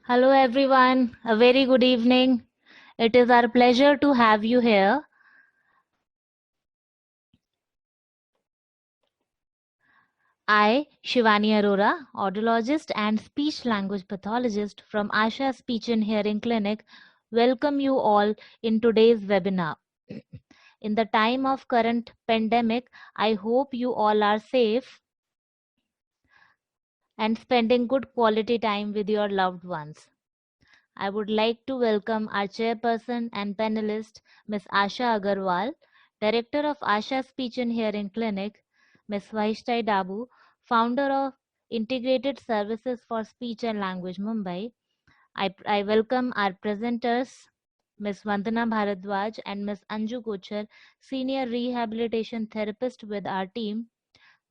Hello everyone, a very good evening. It is our pleasure to have you here. I, Shivani Arora, audiologist and speech language pathologist from Asha Speech and Hearing Clinic, welcome you all in today's webinar. In the time of current pandemic, I hope you all are safe and spending good quality time with your loved ones. I would like to welcome our chairperson and panelist, Ms. Asha Agarwal, Director of Asha Speech and Hearing Clinic, Ms. Vaishtai Dabu, Founder of Integrated Services for Speech and Language Mumbai. I welcome our presenters, Ms. Vandana Bharadwaj and Ms. Anju Kochar, Senior Rehabilitation Therapist with our team.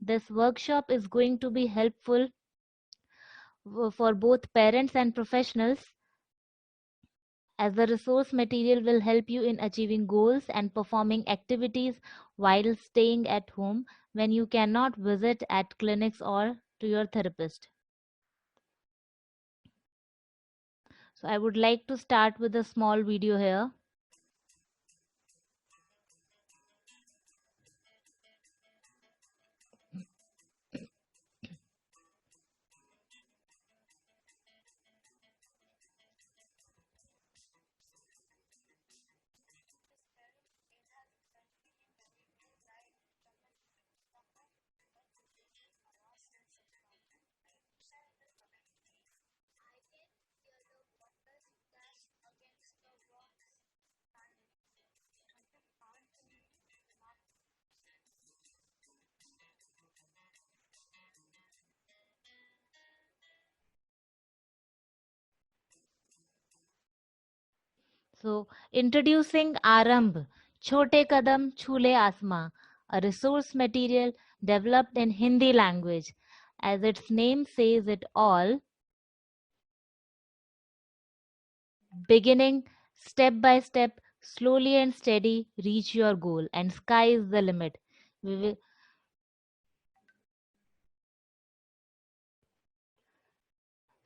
This workshop is going to be helpful for both parents and professionals, as the resource material will help you in achieving goals and performing activities while staying at home when you cannot visit at clinics or to your therapist. So I would like to start with a small video here. So introducing Arambh, Chote Kadam Chule Asma, a resource material developed in Hindi language. As its name says it all, beginning step by step, slowly and steady, reach your goal, and sky is the limit.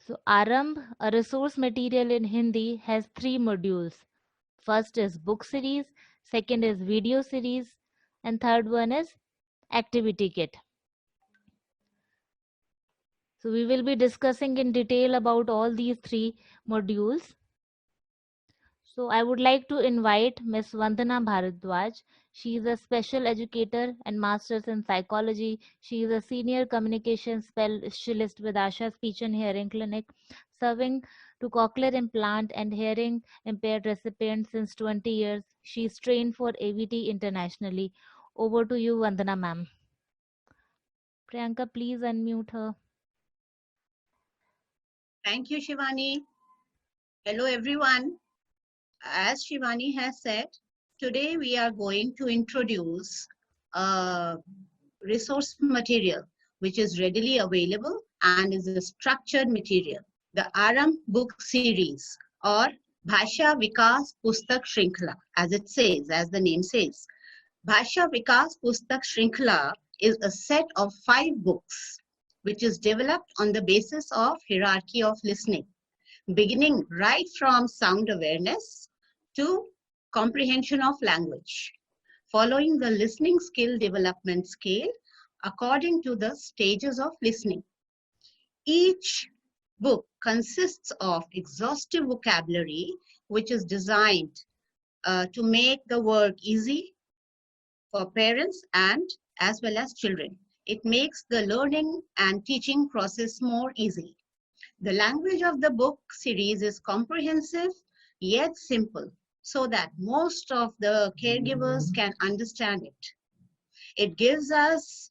So Arambh, a resource material in Hindi, has 3 modules. First is book series, second is video series, and third one is activity kit. So we will be discussing in detail about all these 3 modules. So I would like to invite Ms. Vandana Bharadwaj. She is a special educator and master's in psychology. She is a senior communication specialist with Asha Speech and Hearing Clinic, serving to cochlear implant and hearing impaired recipients since 20 years. She is trained for AVT internationally. Over to you, Vandana ma'am. Priyanka, please unmute her. Thank you, Shivani. Hello, everyone. As Shivani has said, today we are going to introduce a resource material which is readily available and is a structured material. The Arambh book series, or Bhasha Vikas Pustak Shrinkhala, as it says, as the name says. Bhasha Vikas Pustak Shrinkhala is a set of 5 books which is developed on the basis of hierarchy of listening, beginning right from sound awareness to comprehension of language, following the listening skill development scale according to the stages of listening. Each book consists of exhaustive vocabulary, which is designed to make the work easy for parents and as well as children. It makes the learning and teaching process more easy. The language of the book series is comprehensive yet simple, so that most of the caregivers can understand it. It gives us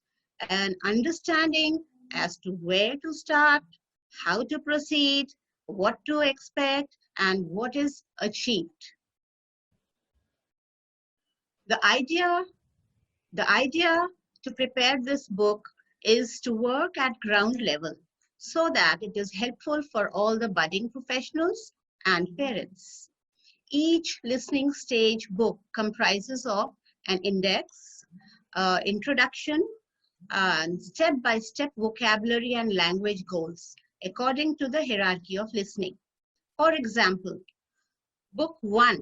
an understanding as to where to start, how to proceed, what to expect, and what is achieved. The idea to prepare this book is to work at ground level so that it is helpful for all the budding professionals and parents. Each listening stage book comprises of an index, introduction, and step-by-step vocabulary and language goals according to the hierarchy of listening. For example, book 1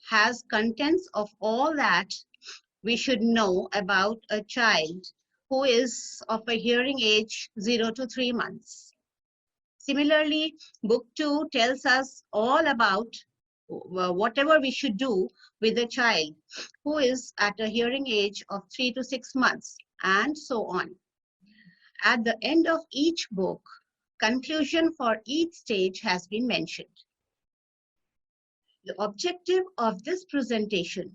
has contents of all that we should know about a child who is of a hearing age 0 to 3 months. Similarly, book 2 tells us all about whatever we should do with a child who is at a hearing age of 3 to 6 months, and so on. At the end of each book, conclusion for each stage has been mentioned. The objective of this presentation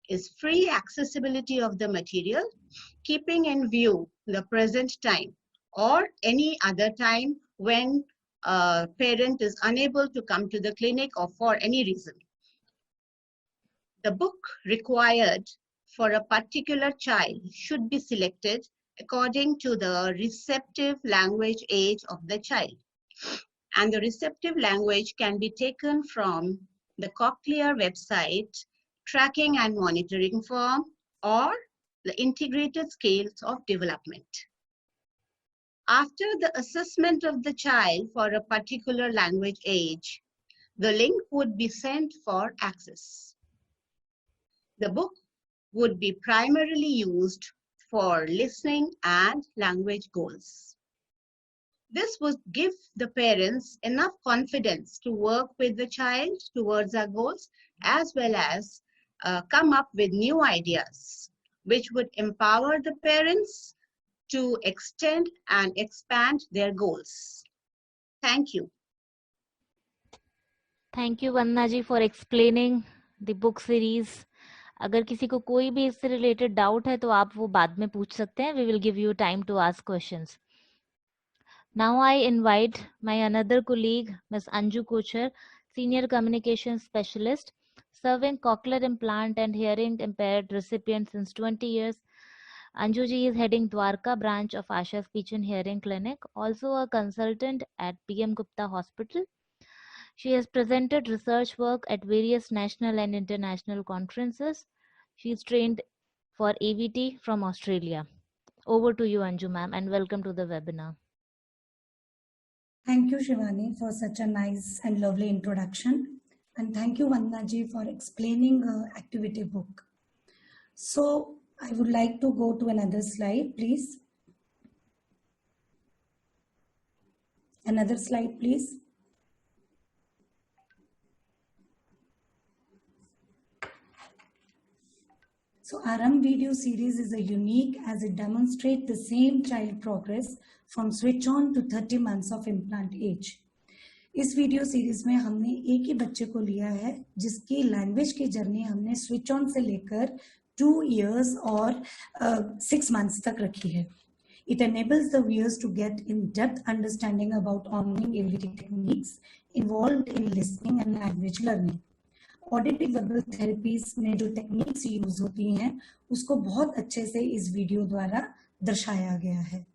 is free accessibility of the material, keeping in view the present time or any other time when a parent is unable to come to the clinic or for any reason. The book required for a particular child should be selected according to the receptive language age of the child. And the receptive language can be taken from the Cochlear website, tracking and monitoring form, or the integrated scales of development. After the assessment of the child for a particular language age, the link would be sent for access. The book would be primarily used for listening and language goals. This would give the parents enough confidence to work with the child towards our goals, as well as come up with new ideas, which would empower the parents to extend and expand their goals. Thank you. Thank you, Vandana ji, for explaining the book series. अगर किसी को कोई भी इससे related doubt है तो आप वो बाद में पूछ सकते हैं. We will give you time to ask questions. Now I invite my another colleague, Ms. Anju Kochar, Senior Communications Specialist, serving cochlear implant and hearing impaired recipients since 20 years. Anju ji is heading Dwarka branch of Asha Speech and Hearing Clinic, also a consultant at PM Gupta Hospital. She has presented research work at various national and international conferences. She is trained for AVT from Australia. Over to you, Anju ma'am, and welcome to the webinar. Thank you, Shivani, for such a nice and lovely introduction. And thank you, Vandana ji, for explaining activity book. So I would like to go to another slide, please. Another slide, please. So Aram video series is a unique as it demonstrates the same child progress from switch on to 30 months of implant age. इस video series में हमने एक ही बच्चे को लिया है जिसकी language की जर्नी हमने स्विच ऑन से लेकर 2 years और 6 months तक रखी है. It enables the viewers to get in-depth understanding about ongoing AVT techniques involved in listening and language learning. Auditive verbal therapies में जो टेक्निक्स यूज होती हैं उसको बहुत अच्छे से इस वीडियो द्वारा दर्शाया गया है.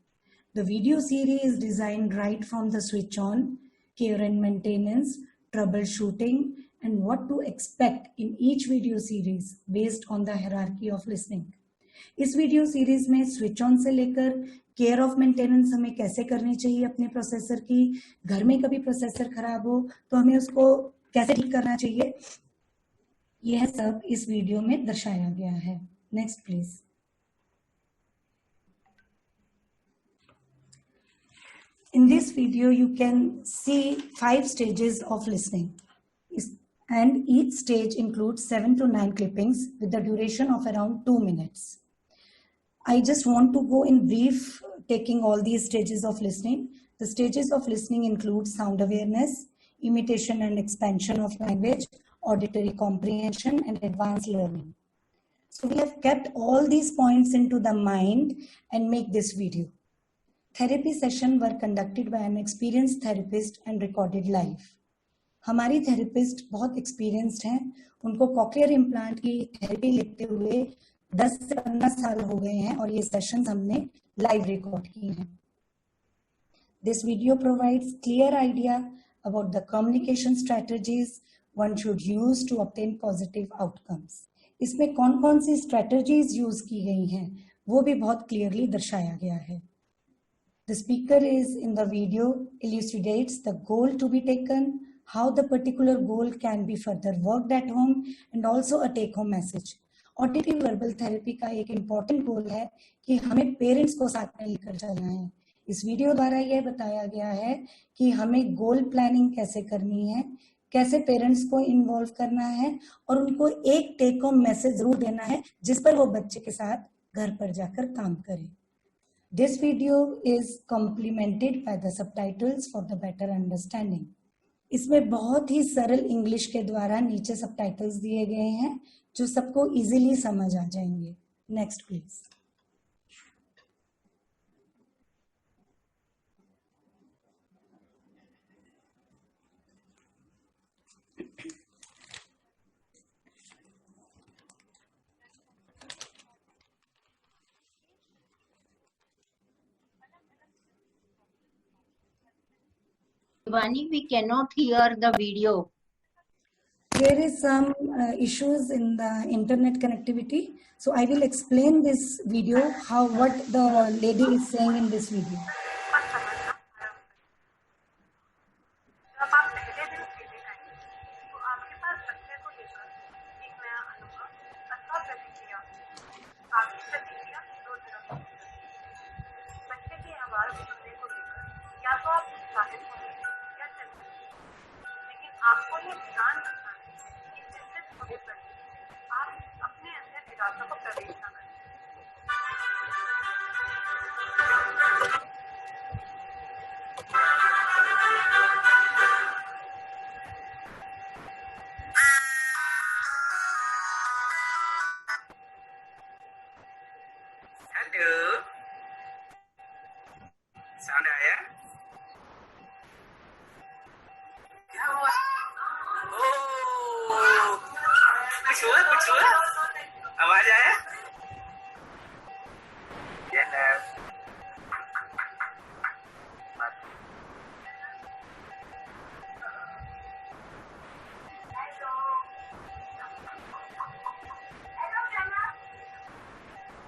The video series is designed right from the switch on, care and maintenance, trouble shooting and what to expect in each video series based on the hierarchy of listening. इस वीडियो सीरीज में switch on से लेकर care of maintenance हमें कैसे करनी चाहिए अपने processor की, घर में कभी प्रोसेसर खराब हो तो हमें उसको कैसे ठीक करना चाहिए, यह सब इस वीडियो में दर्शाया गया है. Next please. In this video you can see 5 stages of listening and each stage includes 7 to 9 clippings with the duration of around 2 minutes. I just want to go in brief taking all these stages of listening. The stages of listening include sound awareness, imitation and expansion of language, auditory comprehension and advanced learning. So we have kept all these points into the mind and make this video. Therapy session were conducted by an experienced therapist and recorded live. हमारी therapist बहुत experienced हैं, उनको cochlear implant की therapy लेते हुए 10 से 15 साल हो गए हैं और ये सेशंस हमने लाइव रिकॉर्ड किए हैं. This video provides clear idea about the communication strategies one should use to obtain positive outcomes. इसमें कौन कौन सी strategies यूज की गई हैं वो भी बहुत clearly दर्शाया गया है. The speaker is in the video elucidates the goal to be taken, how the particular goal can be further worked at home, and also a take home message. Auditive verbal therapy का एक important गोल है कि हमें parents को साथ में लेकर चलना है। इस वीडियो द्वारा यह बताया गया है कि हमें गोल प्लानिंग कैसे करनी है, कैसे पेरेंट्स को इन्वॉल्व करना है और उनको एक टेक होम मैसेज जरूर देना है जिस पर वो बच्चे के साथ घर पर जाकर काम करें। This video is complemented by the subtitles for the better understanding. इसमें बहुत ही सरल इंग्लिश के द्वारा नीचे सबटाइटल्स दिए गए हैं जो सबको इजीली समझ आ जाएंगे। Next please. Shivani, we cannot hear the video. There is some issues in the internet connectivity, so I will explain this video what the lady is saying in this video. जब आप पहले दिन खेले गए तो आपके पास बच्चे को लेकर एक नया अनुभव अथवा प्रतिक्रिया। आपकी प्रतिक्रिया दो तरह की है। बच्चे की आवाज सुनने को लेकर या तो आप उत्साहित होंगे या चिंतित, लेकिन आपको ये ध्यान रखना है कि चिंतित होने पर आप अपने अंदर निराशा को प्रवेश न करें। Hello. Sound आया? क्या हुआ? ओह, कुछ हुआ? आवाज आया? ये ना।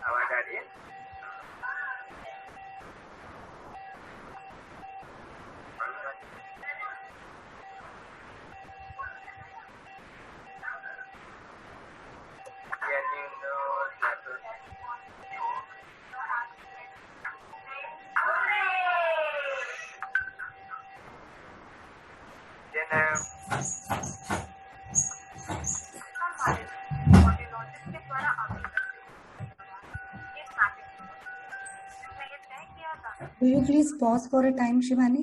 आवाज आ रही है? Will you please pause for a time, Shivani?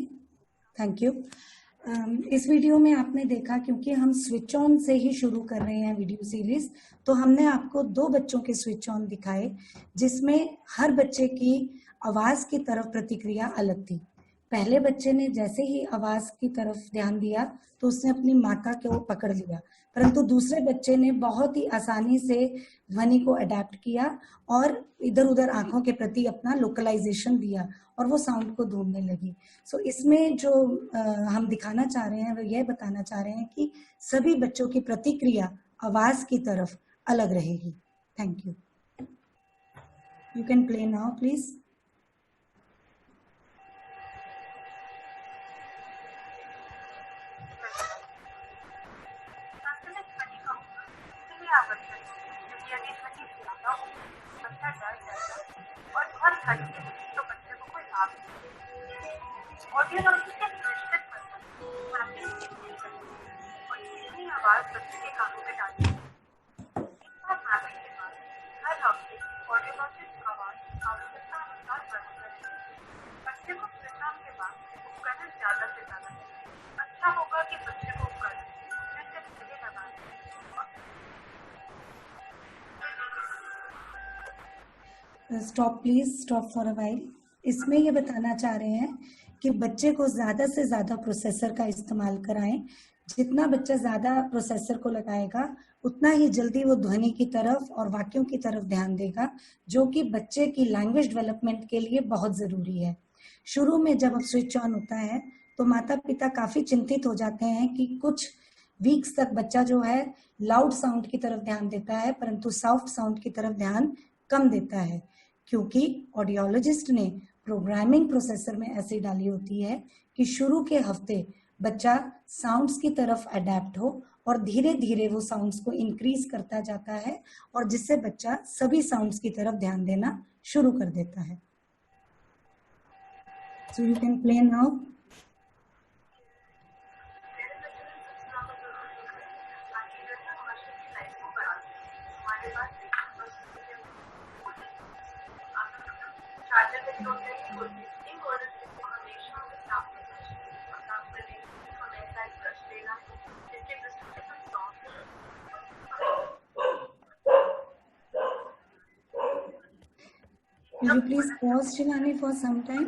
Thank you. इस वीडियो में आपने देखा, क्योंकि हम स्विच ऑन से ही शुरू कर रहे हैं वीडियो सीरीज, तो हमने आपको 2 बच्चों के स्विच ऑन दिखाए जिसमें हर बच्चे की आवाज की तरफ प्रतिक्रिया अलग थी। पहले बच्चे ने जैसे ही आवाज की तरफ ध्यान दिया तो उसने अपनी माता को पकड़ लिया, परंतु दूसरे बच्चे ने बहुत ही आसानी से ध्वनि को अडेप्ट किया और इधर उधर आंखों के प्रति अपना लोकलाइजेशन दिया और वो साउंड को ढूंढने लगी। सो इसमें जो हम दिखाना चाह रहे हैं वो यह बताना चाह रहे हैं कि सभी बच्चों की प्रतिक्रिया आवाज की तरफ अलग रहेगी। Thank you. You can play now please. आवाज बच्चे के कानों में डाली। इस बार मैपिंग के बाद हर हफ्ते ऑडियोलॉजिस्ट आवाज आवश्यकता अनुसार बदल करें। बच्चे को स्विच के बाद उपकरण ज्यादा से ज्यादा अच्छा होगा कि बच्चे को उपकरण फिर से पहले लगाएं। Stop please, stop for a while. इसमें ये बताना चाह रहे हैं कि बच्चे को ज्यादा से ज्यादा प्रोसेसर का इस्तेमाल कराएं। जितना बच्चा ज्यादा प्रोसेसर को लगाएगा उतना ही जल्दी वो ध्वनि की तरफ और वाक्यों की तरफ ध्यान देगा, जो कि बच्चे की लैंग्वेज डेवलपमेंट के लिए बहुत जरूरी है। शुरू में जब अब स्विच ऑन होता है तो माता पिता काफी चिंतित हो जाते हैं कि कुछ वीक्स तक बच्चा जो है लाउड साउंड की तरफ ध्यान देता है परंतु सॉफ्ट साउंड की तरफ ध्यान कम देता है, क्योंकि ऑडियोलॉजिस्ट ने प्रोग्रामिंग प्रोसेसर में ऐसी डाली होती है कि शुरू के हफ्ते बच्चा साउंड्स की तरफ अडेप्ट हो और धीरे धीरे वो साउंड्स को इंक्रीज करता जाता है और जिससे बच्चा सभी साउंड्स की तरफ ध्यान देना शुरू कर देता है. So you can play now. Will you please pause, Shivani, for some time?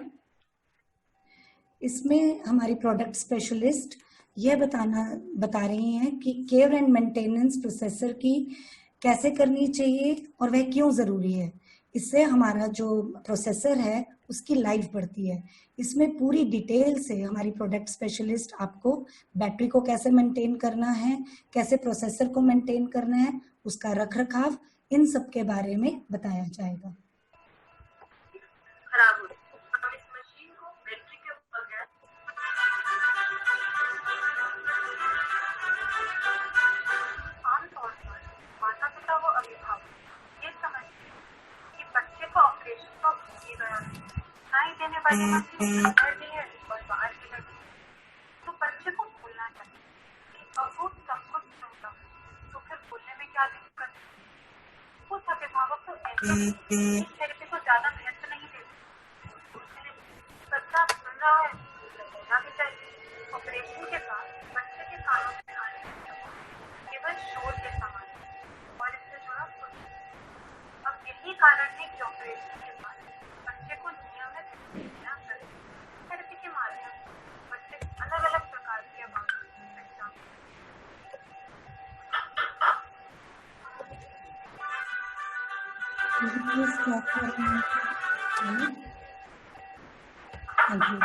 इसमें हमारी प्रोडक्ट स्पेशलिस्ट यह बता रही हैं कि केयर एंड मेंटेनेंस प्रोसेसर की कैसे करनी चाहिए और वह क्यों जरूरी है. इससे हमारा जो प्रोसेसर है उसकी लाइफ बढ़ती है. इसमें पूरी डिटेल से हमारी प्रोडक्ट स्पेशलिस्ट आपको बैटरी को कैसे मेंटेन करना है, कैसे प्रोसेसर को मेंटेन करना है, उसका रख रखाव, इन सब के बारे में बताया जाएगा. तो बच्चे को बोलना चाहिए कि अब वो सब कुछ सुनता तो फिर बोलने में क्या दिक्कत. वो अभिभावक को ऐसे थेरेपी को ज्यादा महत्व नहीं देते. बच्चा सुन रहा है बोलना भी चाहिए. ऑपरेशन के बाद बच्चे के कानों में आने केवल शोर के समान और इससे जुड़ा कुछ. अब यही कारण है कि ऑपरेशन के बाद बच्चे को नियमित थेरेपी के माध्यम से बच्चे अलग अलग प्रकार की आवाज़ों की पहचान. Please stop for a minute. Thank you.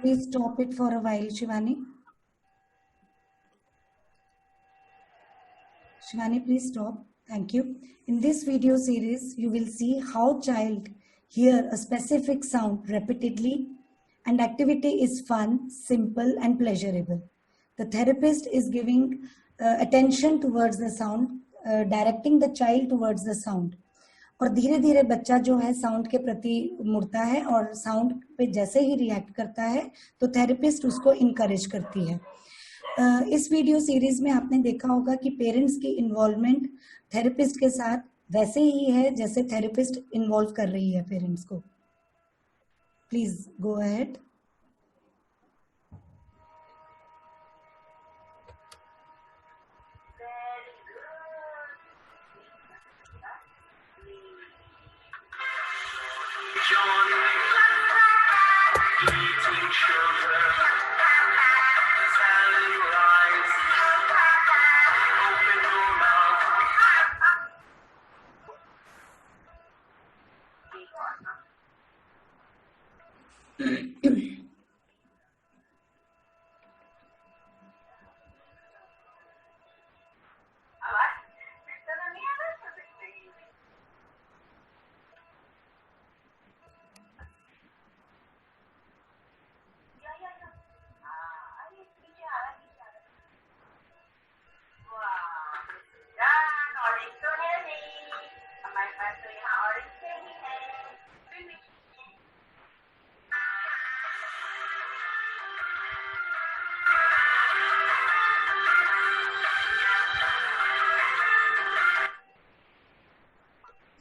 Please stop it for a while, Shivani. Shivani, please stop. Thank you. In this video series, you will see how child hear a specific sound repeatedly and activity is fun, simple and pleasurable. The therapist is giving attention towards the sound, directing the child towards the sound. और धीरे धीरे बच्चा जो है sound के प्रति मुड़ता है और साउंड पे जैसे ही रिएक्ट करता है तो थेरेपिस्ट उसको इनकरेज करती है. इस वीडियो सीरीज में आपने देखा होगा कि पेरेंट्स की इन्वॉल्वमेंट थेरेपिस्ट के साथ वैसे ही है जैसे थेरेपिस्ट इन्वॉल्व कर रही है पेरेंट्स को. Please go ahead.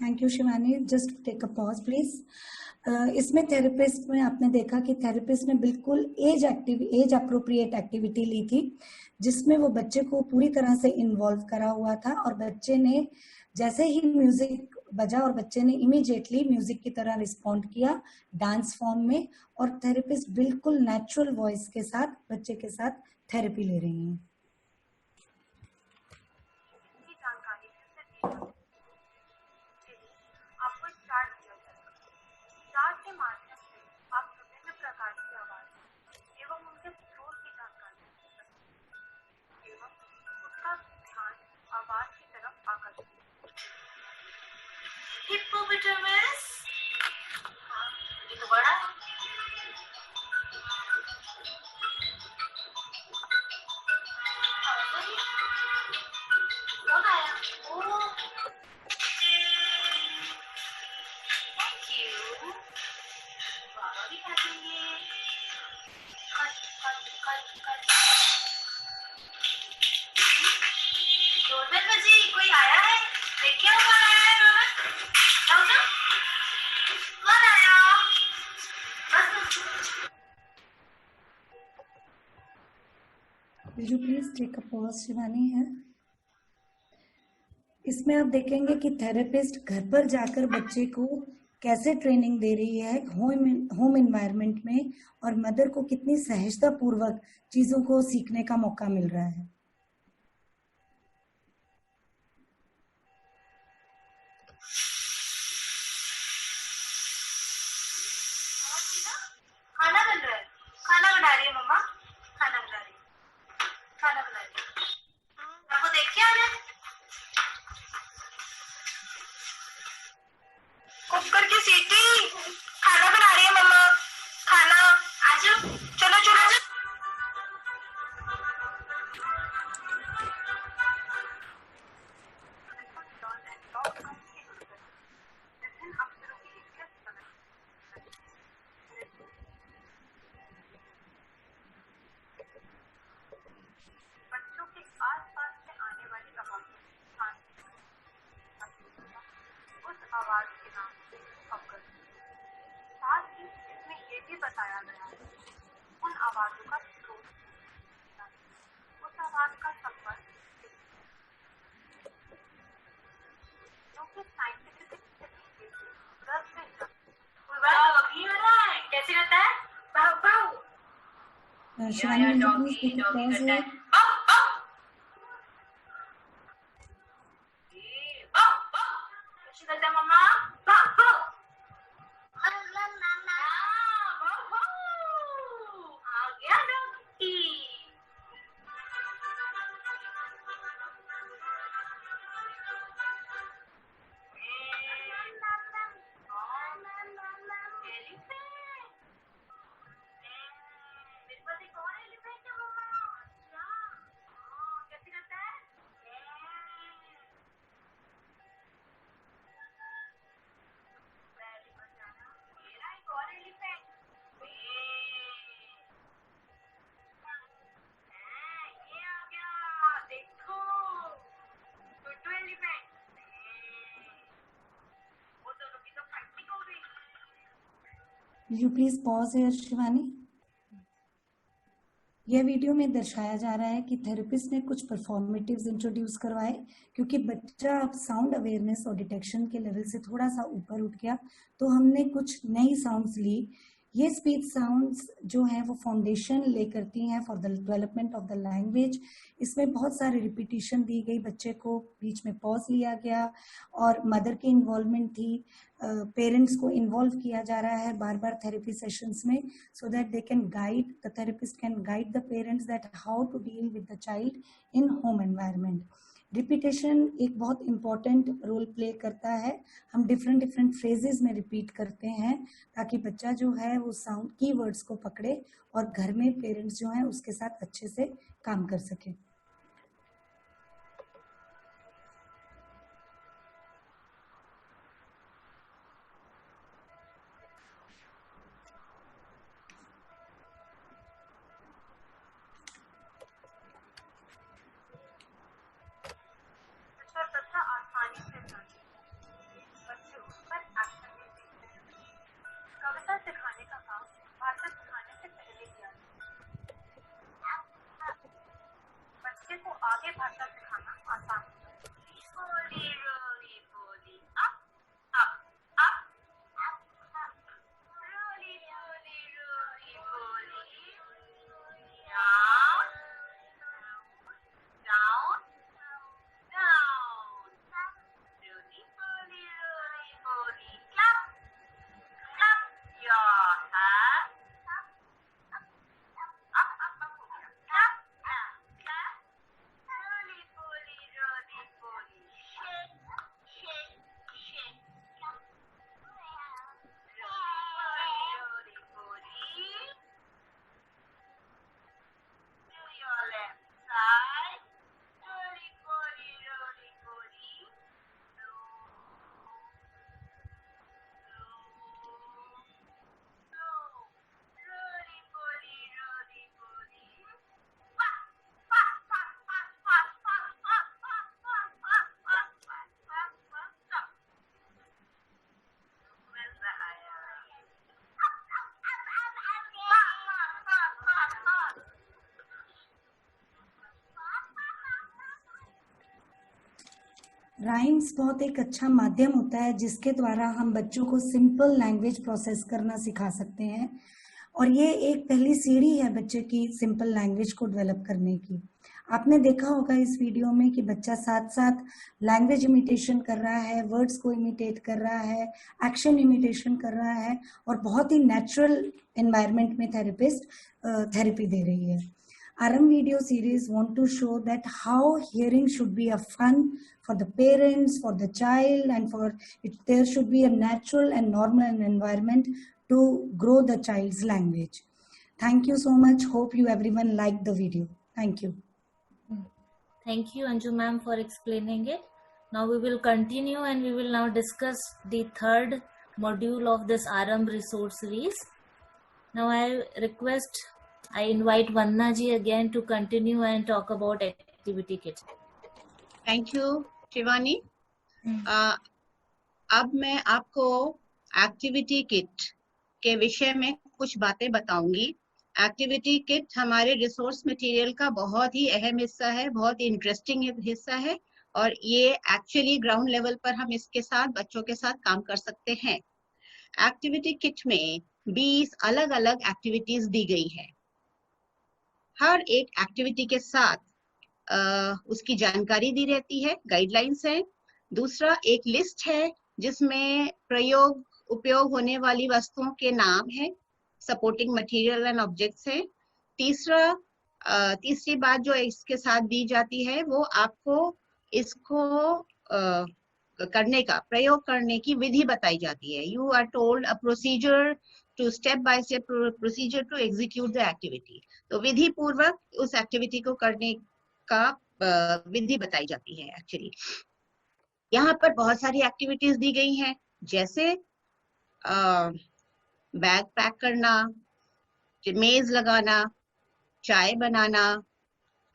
Thank you Shivani. Just take a pause please. इसमें थेरेपिस्ट में आपने देखा कि थेरेपिस्ट ने बिल्कुल एज अप्रोप्रिएट एक्टिविटी ली थी जिसमें वो बच्चे को पूरी तरह से इन्वॉल्व करा हुआ था और बच्चे ने जैसे ही म्यूजिक बजा और बच्चे ने इमीडिएटली म्यूजिक की तरह रिस्पॉन्ड किया डांस फॉर्म में, और थेरेपिस्ट बिल्कुल नेचुरल वॉइस के साथ बच्चे के साथ थेरेपी ले रही हैं। इसकी जानकारी किससे दी जाती है? आपको एक चार्ट दिया जाएगा। चार्ट के माध्यम से आप विभिन्न प्रकार की आवाज एवं उनके स्रोत की जानकारी ले सकते हैं एवं उसका ध्यान आवाज की तरफ आकर्षित। हिप्पोपोटामस, ये तो बड़ा है। कौन आया? ओह, थैंक यू। बाबा भी खा देंगे। Cut cut cut cut. Doorbell बजी, कोई आया है? देखिए कौन आया है बाबा? जाओ जाओ। कौन आया? बस will you please take a pause Shivani है। इसमें आप देखेंगे कि थेरेपिस्ट घर पर जाकर बच्चे को कैसे ट्रेनिंग दे रही है होम एनवायरनमेंट में, और मदर को कितनी सहजता पूर्वक चीजों को सीखने का मौका मिल रहा है। खाना बन रहा है। खाना बना रही है मम्मा। खाना बना रही है। खाना बना रही है। आपको देख के आ रहा है? कुकर की सीटी। खाना बना रही है मम्मा। खाना आ जाओ। चलो चलो। बच्चों के आसपास से आने वाली आवाज उस आवाज के नाम से अवगत। साथ ही इसमें ये भी बताया गया है उन आवाजों का स्रोत, उस आवाज का संबंध, क्योंकि साइंटिफिक तरीके से दस से अभी हो रहा है। कैसे रहता है? बाउ बाउ। Shivani will you please take a pause here? कैसे करता है मम्मा? बाउ बाउ। आ गया डॉगी। कैसे करता है? मेरा एक और एलिफेंट। ये आ गया, देखो टोटो एलिफेंट। वो दोनों की तो फाइटिंग हो रही। Will you please pause here Shivani? यह वीडियो में दर्शाया जा रहा है कि थेरेपिस्ट ने कुछ परफॉर्मेटिव्स इंट्रोड्यूस करवाए, क्योंकि बच्चा अब साउंड अवेयरनेस और डिटेक्शन के लेवल से थोड़ा सा ऊपर उठ गया, तो हमने कुछ नई साउंड्स ली। ये स्पीच साउंड्स जो हैं वो फाउंडेशन ले करती हैं for the development of the language. इसमें बहुत सारी रिपीटिशन दी गई, बच्चे को बीच में पॉज लिया गया और मदर की इन्वॉल्वमेंट थी, पेरेंट्स को इन्वॉल्व किया जा रहा है बार बार थेरेपी सेशंस में, so that they can guide, the therapist can guide the parents that how to deal with the child in home environment. Repetition एक बहुत इंपॉर्टेंट रोल प्ले करता है। हम डिफरेंट फ्रेजेस में रिपीट करते हैं ताकि बच्चा जो है वो साउंड की वर्ड्स को पकड़े और घर में पेरेंट्स जो हैं उसके साथ अच्छे से काम कर सके। बच्चा आसानी से बच्चे उस पर एक्शन लेते हैं। कविता सिखाने का काम भाषा सिखाने से पहले किया जाता है। राइम्स बहुत एक अच्छा माध्यम होता है जिसके द्वारा हम बच्चों को सिंपल लैंग्वेज प्रोसेस करना सिखा सकते हैं, और ये एक पहली सीढ़ी है बच्चे की सिंपल लैंग्वेज को डेवलप करने की। आपने देखा होगा इस वीडियो में कि बच्चा साथ साथ लैंग्वेज इमिटेशन कर रहा है, वर्ड्स को इमिटेट कर रहा है, एक्शन इमिटेशन कर रहा है, और बहुत ही नेचुरल एनवायरनमेंट में थेरेपी दे रही है। Aram video series want to show that how hearing should be a fun for the parents, for the child, and there should be a natural and normal environment to grow the child's language. Thank you so much. Hope you everyone liked the video. Thank you. Thank you, Anju ma'am, for explaining it. Now we will continue and we will now discuss the third module of this Aram resource series. Now I invite Vandana ji again to continue and talk about activity kit. Thank you, Shivani. अब मैं आपको activity kit के विषय में कुछ बातें बताऊंगी। Activity kit हमारे रिसोर्स मटेरियल का बहुत ही अहम हिस्सा है, बहुत ही इंटरेस्टिंग हिस्सा है, और ये एक्चुअली ग्राउंड लेवल पर हम इसके साथ बच्चों के साथ काम कर सकते हैं। एक्टिविटी किट में 20 अलग अलग एक्टिविटीज दी गई है। हर एक एक्टिविटी के साथ उसकी जानकारी दी रहती है, गाइडलाइंस है। दूसरा एक लिस्ट है जिसमें उपयोग होने वाली वस्तुओं के नाम है, सपोर्टिंग मटेरियल एंड ऑब्जेक्ट्स है। तीसरी बात जो इसके साथ दी जाती है वो आपको इसको प्रयोग करने की विधि बताई जाती है। You are told a procedure to step by step procedure to execute the activity. तो विधि पूर्वक उस एक्टिविटी को करने का विधि बताई जाती है। एक्चुअली यहाँ पर बहुत सारी एक्टिविटीज दी गई हैं, जैसे बैग पैक करना, मेज लगाना, चाय बनाना,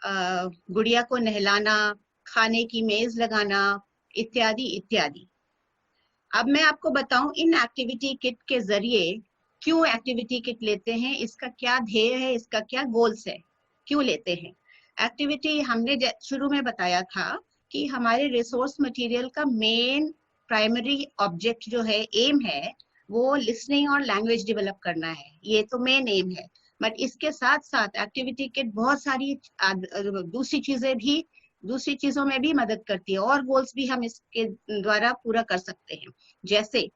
गुड़िया को नहलाना, खाने की मेज लगाना, इत्यादि इत्यादि। अब मैं आपको बताऊं इन एक्टिविटी किट के जरिए क्यों एक्टिविटी किट लेते हैं, इसका क्या ध्येय है, इसका क्या गोल्स है, क्यों लेते हैं। एक्टिविटी हमने शुरू में बताया था कि हमारे रिसोर्स मटेरियल का मेन प्राइमरी ऑब्जेक्ट जो है, एम है, वो लिसनिंग और लैंग्वेज डेवलप करना है। ये तो मेन एम है, बट इसके साथ साथ एक्टिविटी किट बहुत सारी दूसरी चीजों में भी मदद करती है, और गोल्स भी हम इसके द्वारा पूरा कर सकते हैं। जैसे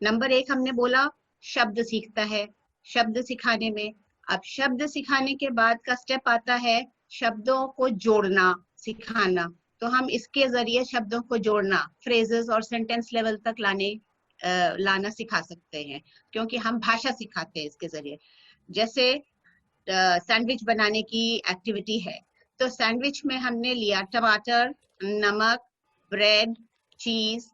नंबर 1 हमने बोला शब्द सीखता है, शब्द सिखाने में। अब शब्द सिखाने के बाद का स्टेप आता है शब्दों को जोड़ना सिखाना। तो हम इसके जरिए शब्दों को जोड़ना, फ्रेजेस और सेंटेंस लेवल तक लाना सिखा सकते हैं, क्योंकि हम भाषा सिखाते हैं इसके जरिए। जैसे सैंडविच बनाने की एक्टिविटी है, तो सैंडविच में हमने लिया टमाटर, नमक, ब्रेड, चीज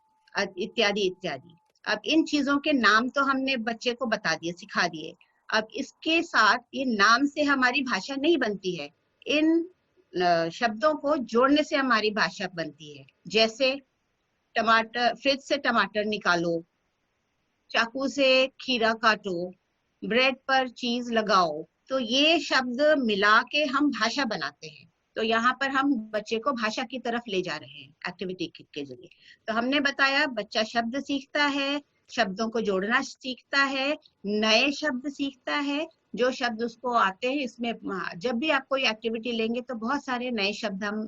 इत्यादि इत्यादि। अब इन चीजों के नाम तो हमने बच्चे को बता दिए, सिखा दिए। अब इसके साथ ये नाम से हमारी भाषा नहीं बनती है, इन शब्दों को जोड़ने से हमारी भाषा बनती है। जैसे टमाटर, फ्रिज से टमाटर निकालो, चाकू से खीरा काटो, ब्रेड पर चीज लगाओ। तो ये शब्द मिला के हम भाषा बनाते हैं। तो यहाँ पर हम बच्चे को भाषा की तरफ ले जा रहे हैं एक्टिविटी किट के जरिए। तो हमने बताया बच्चा शब्द सीखता है, शब्दों को जोड़ना सीखता है, नए शब्द सीखता है, जो शब्द उसको आते हैं। इसमें जब भी आप कोई एक्टिविटी लेंगे तो बहुत सारे नए शब्द हम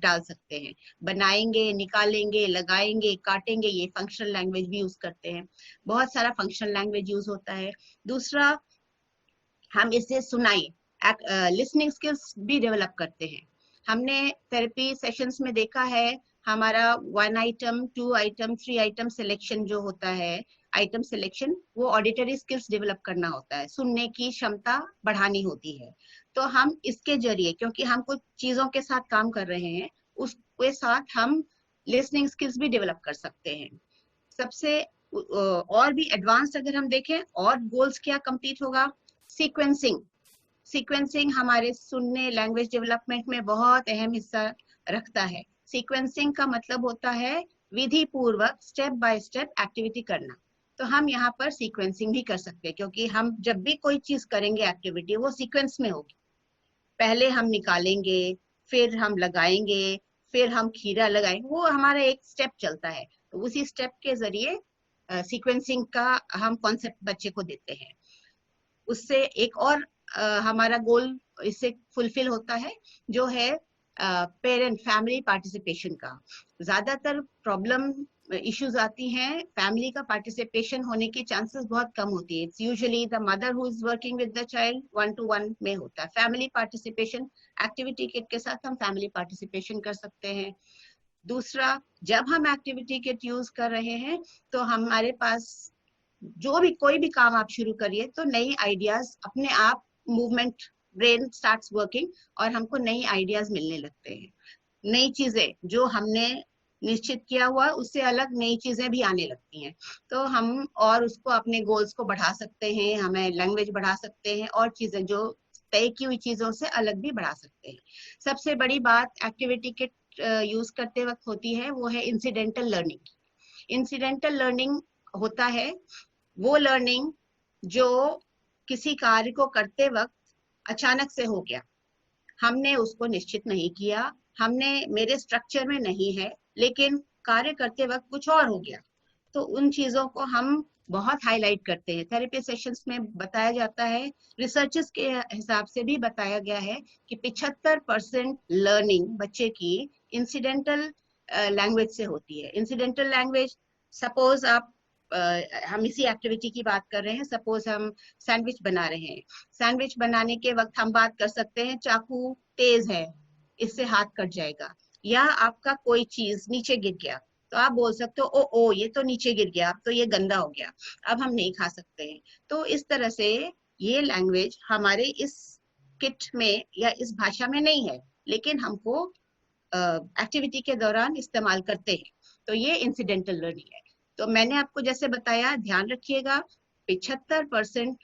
डाल सकते हैं, बनाएंगे, निकालेंगे, लगाएंगे, काटेंगे। ये फंक्शनल लैंग्वेज भी यूज करते हैं, बहुत सारा फंक्शनल लैंग्वेज यूज होता है। दूसरा, हम इसे सुनाई, लिसनिंग स्किल्स भी डेवलप करते हैं। हमने थेरेपी सेशंस में देखा है, हमारा 1 आइटम, 2 आइटम, 3 आइटम सिलेक्शन जो होता है, आइटम सिलेक्शन, वो ऑडिटरी स्किल्स डेवलप करना होता है, सुनने की क्षमता बढ़ानी होती है। तो हम इसके जरिए, क्योंकि हम कुछ चीजों के साथ काम कर रहे हैं, उसके साथ हम लिसनिंग स्किल्स भी डेवलप कर सकते हैं। सबसे और भी एडवांस्ड अगर हम देखें, और गोल्स क्या कंप्लीट होगा, सीक्वेंसिंग हमारे सुनने, लैंग्वेज डेवलपमेंट में बहुत अहम हिस्सा रखता है। सीक्वेंसिंग का मतलब होता है विधि पूर्वक स्टेप बाय स्टेप एक्टिविटी करना। तो हम यहाँ पर सीक्वेंसिंग भी कर सकते हैं, क्योंकि हम जब भी कोई चीज करेंगे एक्टिविटी, वो सीक्वेंस में होगी। पहले हम निकालेंगे, फिर हम लगाएंगे, फिर हम खीरा लगाएंगे, वो हमारा एक स्टेप चलता है। तो उसी स्टेप के जरिए सीक्वेंसिंग का हम कॉन्सेप्ट बच्चे को देते हैं। उससे एक और हमारा गोल इससे फुलफिल होता है, जो है पेरेंट फैमिली पार्टिसिपेशन का। ज्यादातर प्रॉब्लम इश्यूज आती हैं, फैमिली का पार्टिसिपेशन होने की चांसेस बहुत कम होती है। It's usually the mother who is working with the child, 1-to-1 में होता है। फैमिली पार्टिसिपेशन, एक्टिविटी किट के साथ हम फैमिली पार्टिसिपेशन कर सकते हैं। दूसरा, जब हम एक्टिविटी किट यूज कर रहे हैं तो हमारे पास जो भी कोई भी काम आप शुरू करिए तो नई आइडियाज अपने आप, मूवमेंट, ब्रेन स्टार्ट्स वर्किंग और हमको नई आइडियाज मिलने लगते हैं। नई चीजें जो हमने निश्चित किया हुआ उससे अलग नई चीजें भी आने लगती हैं। तो हम और उसको अपने गोल्स को बढ़ा सकते हैं, हमें लैंग्वेज बढ़ा सकते हैं और चीजें जो तय की हुई चीजों से अलग भी बढ़ा सकते हैं। सबसे बड़ी बात एक्टिविटी किट यूज करते वक्त होती है वो है इंसिडेंटल लर्निंग। इंसिडेंटल लर्निंग होता है वो लर्निंग जो किसी कार्य को करते वक्त अचानक से हो गया, हमने उसको निश्चित नहीं किया, हमने मेरे स्ट्रक्चर में नहीं है, लेकिन कार्य करते वक्त कुछ और हो गया। तो उन चीजों को हम बहुत हाईलाइट करते हैं। थेरेपी सेशंस में बताया जाता है, रिसर्चेस के हिसाब से भी बताया गया है कि 75% लर्निंग बच्चे की इंसिडेंटल लैंग्वेज से होती है। इंसिडेंटल लैंग्वेज, सपोज आप हम इसी एक्टिविटी की बात कर रहे हैं, सपोज हम सैंडविच बना रहे हैं। सैंडविच बनाने के वक्त हम बात कर सकते हैं चाकू तेज है, इससे हाथ कट जाएगा, या आपका कोई चीज नीचे गिर गया तो आप बोल सकते हो ओ ये तो नीचे गिर गया, अब तो ये गंदा हो गया, अब हम नहीं खा सकते हैं। तो इस तरह से ये लैंग्वेज हमारे इस किट में या इस भाषा में नहीं है, लेकिन हमको एक्टिविटी के दौरान इस्तेमाल करते हैं। तो ये इंसिडेंटल लर्निंग है। तो मैंने आपको जैसे बताया, ध्यान रखिएगा 75%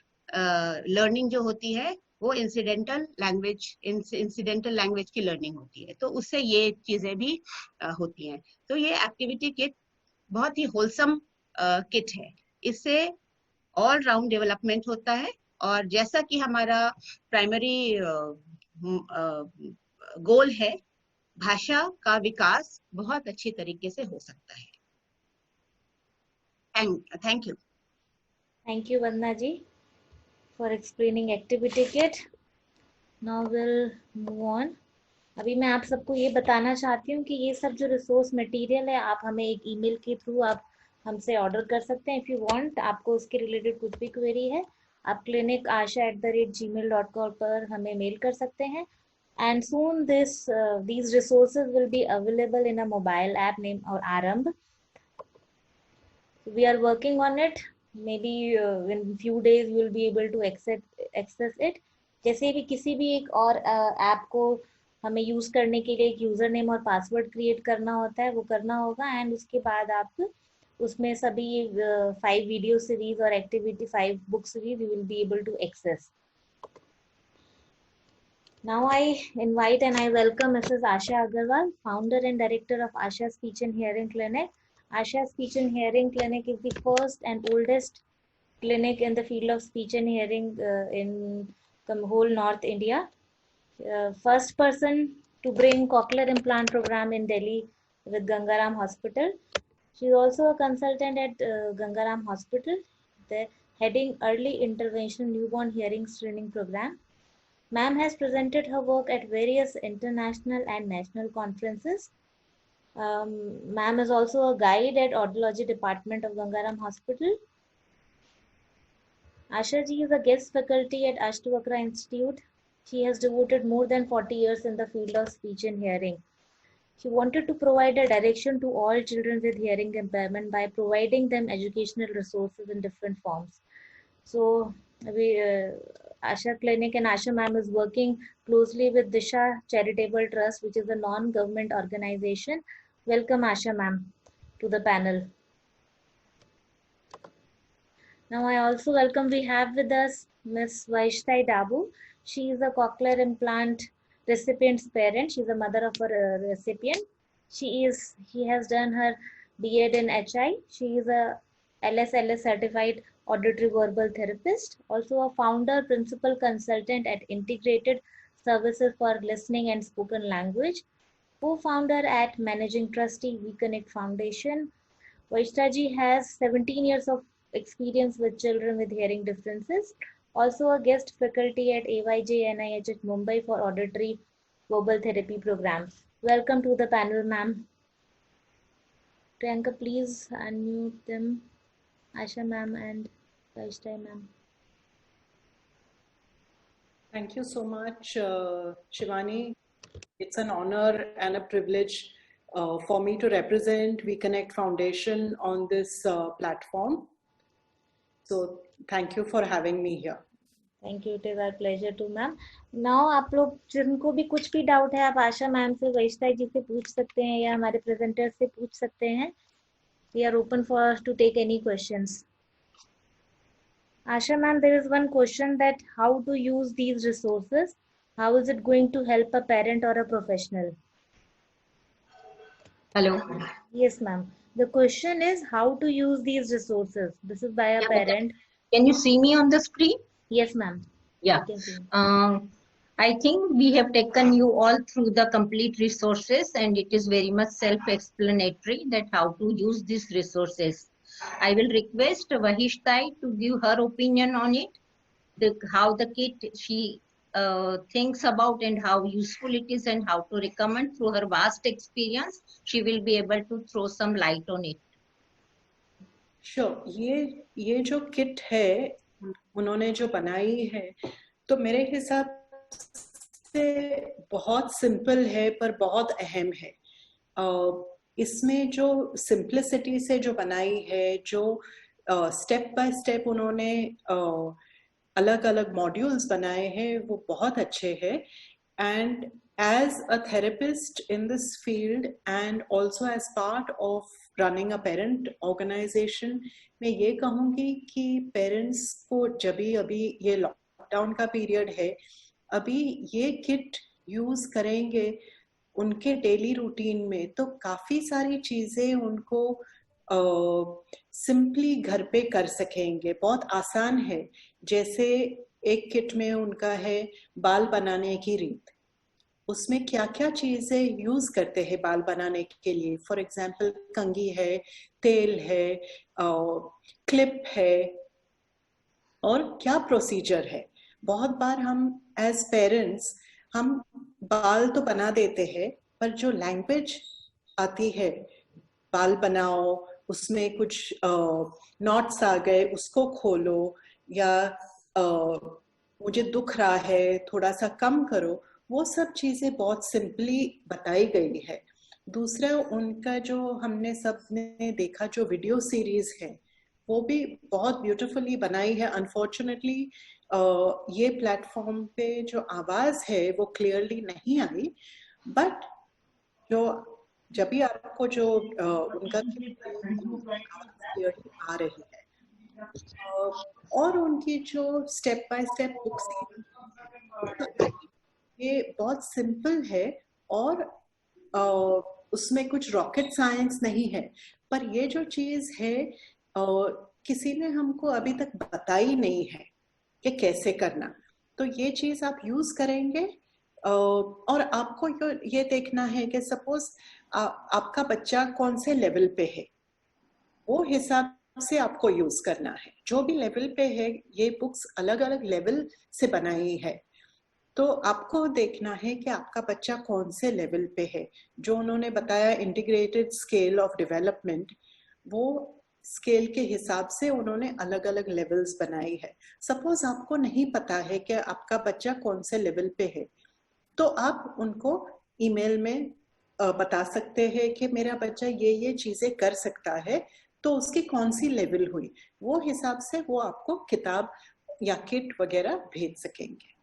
लर्निंग जो होती है वो इंसिडेंटल लैंग्वेज की लर्निंग होती है। तो उससे ये चीजें भी होती हैं। तो ये एक्टिविटी किट बहुत ही होलसम किट है, इससे ऑल राउंड डेवलपमेंट होता है। और जैसा कि हमारा प्राइमरी गोल है, भाषा का विकास बहुत अच्छी तरीके से हो सकता है। Thank you. Thank you, Vandana ji, for explaining activity kit. Now we'll move on. अभी मैं आप सबको ये बताना चाहती हूँ कि ये सब जो रिसोर्स मटेरियल है आप हमें एक ईमेल के थ्रू आप हमसे ऑर्डर कर सकते हैं। इफ़ यू वांट, आपको उसके रिलेटेड कुछ भी क्वेरी है आप clinicasha@gmail.com पर हमें मेल कर सकते हैं। And soon these resources will be available in a mobile app named or Arambh. We are working on it. Maybe in few days you will be able to access it. जैसे भी किसी भी एक और app को हमें use करने के लिए एक यूजर नेम और पासवर्ड क्रिएट करना होता है, वो करना होगा। एंड उसके बाद आप उसमें सभी 5 वीडियो सीरीज और activity 5 book series you will be able to access. Now I invite and I welcome Mrs. Asha Agarwal, founder and director of Asha Speech and Hearing Clinic. Asha Speech and Hearing Clinic is the first and oldest clinic in the field of speech and hearing in the whole North India. First person to bring cochlear implant program in Delhi with Gangaram Hospital. She is also a consultant at Gangaram Hospital. They're heading early intervention newborn hearing screening program. Ma'am has presented her work at various international and national conferences. Ma'am is also a guide at audiology department of Gangaram Hospital. Asha ji is a guest faculty at Ashtavakra Institute. She has devoted more than 40 years in the field of speech and hearing. She wanted to provide a direction to all children with hearing impairment by providing them educational resources in different forms. So Asha Clinic and Asha Ma'am is working closely with Disha Charitable Trust, which is a non-government organization. Welcome Asha Ma'am to the panel. Now I also welcome, we have with us Ms. Vaishtai Dabu. She is a cochlear implant recipient's parent. She is a mother of a recipient. She has done her B.Ed in HI. She is a LSLS certified auditory verbal therapist, also a founder, principal consultant at Integrated Services for Listening and Spoken Language. co-founder at Managing Trustee WeConnect Foundation. Vaishta ji has 17 years of experience with children with hearing differences. Also a guest faculty at AYJ NIH at Mumbai for auditory verbal therapy programs. Welcome to the panel, ma'am. Priyanka, please unmute them. Asha ma'am and Vaishta ma'am. Thank you so much, Shivani. It's an honor and a privilege for me to represent WeConnect Foundation on this platform. So thank you for having me here. Thank you. It is our pleasure too, ma'am. Now आप लोग जिनको भी कुछ भी doubt है आप आशा ma'am से वैष्णव जी से पूछ सकते हैं या हमारे प्रेजेंटर से पूछ सकते हैं. We are open for to take any questions. Asha ma'am, there is one question that how to use these resources. How is it going to help a parent or a professional? Hello. Yes, ma'am. The question is how to use these resources. This is by a parent. Can you see me on the screen? Yes, ma'am. Yeah. I think we have taken you all through the complete resources, and it is very much self-explanatory that how to use these resources. I will request Vahishtai to give her opinion on it, how the kit she thinks about and how useful it is and how to recommend through her vast experience. She will be able to throw some light on it. Sure. ये जो kit है उन्होंने जो बनाई है तो मेरे हिसाब से बहुत सिंपल है पर बहुत अहम है. इसमें जो सिंप्लिसिटी से जो बनाई है, जो स्टेप बाय स्टेप उन्होंने अलग अलग मॉड्यूल्स बनाए हैं वो बहुत अच्छे हैं. And as a therapist in this field and also as part of running a parent organisation मैं ये कहूँगी कि पेरेंट्स को जब भी अभी ये लॉकडाउन का पीरियड है अभी ये किट यूज करेंगे उनके डेली रूटीन में तो काफी सारी चीजें उनको सिंपली घर पे कर सकेंगे. बहुत आसान है. जैसे एक किट में उनका है बाल बनाने की रीत. उसमें क्या क्या चीजें यूज करते हैं बाल बनाने के लिए. फॉर एग्जाम्पल कंघी है, तेल है, क्लिप है और क्या प्रोसीजर है. बहुत बार हम एज पेरेंट्स हम बाल तो बना देते हैं पर जो लैंग्वेज आती है बाल बनाओ उसमें कुछ नॉट्स आ गए उसको खोलो या मुझे दुख रहा है थोड़ा सा कम करो, वो सब चीजें बहुत सिंपली बताई गई है. दूसरा उनका जो हमने सबने देखा जो वीडियो सीरीज है वो भी बहुत ब्यूटीफुली बनाई है. अनफॉर्चुनेटली ये प्लेटफॉर्म पे जो आवाज है वो क्लियरली नहीं आई बट जो जब भी आपको जो उनका आ रही है और उनकी जो स्टेप बाय स्टेप बुक्स ये बहुत सिंपल है और उसमें कुछ रॉकेट साइंस नहीं है पर ये जो चीज है किसी ने हमको अभी तक बताई नहीं है कि कैसे करना. तो ये चीज आप यूज करेंगे और आपको ये देखना है कि सपोज आपका बच्चा कौन से लेवल पे है वो हिसाब से आपको यूज करना है. जो भी लेवल पे है ये बुक्स अलग अलग लेवल से बनाई है तो आपको देखना है कि आपका बच्चा कौन से लेवल पे है. जो उन्होंने बताया इंटीग्रेटेड स्केल ऑफ डेवलपमेंट वो स्केल के हिसाब से उन्होंने अलग अलग लेवल्स बनाई है. सपोज आपको नहीं पता है कि आपका बच्चा कौन से लेवल पे है तो आप उनको ईमेल में बता सकते हैं कि मेरा बच्चा ये चीजें कर सकता है तो उसकी कौन सी लेवल हुई, वो हिसाब से वो आपको किताब या किट वगैरह भेज सकेंगे.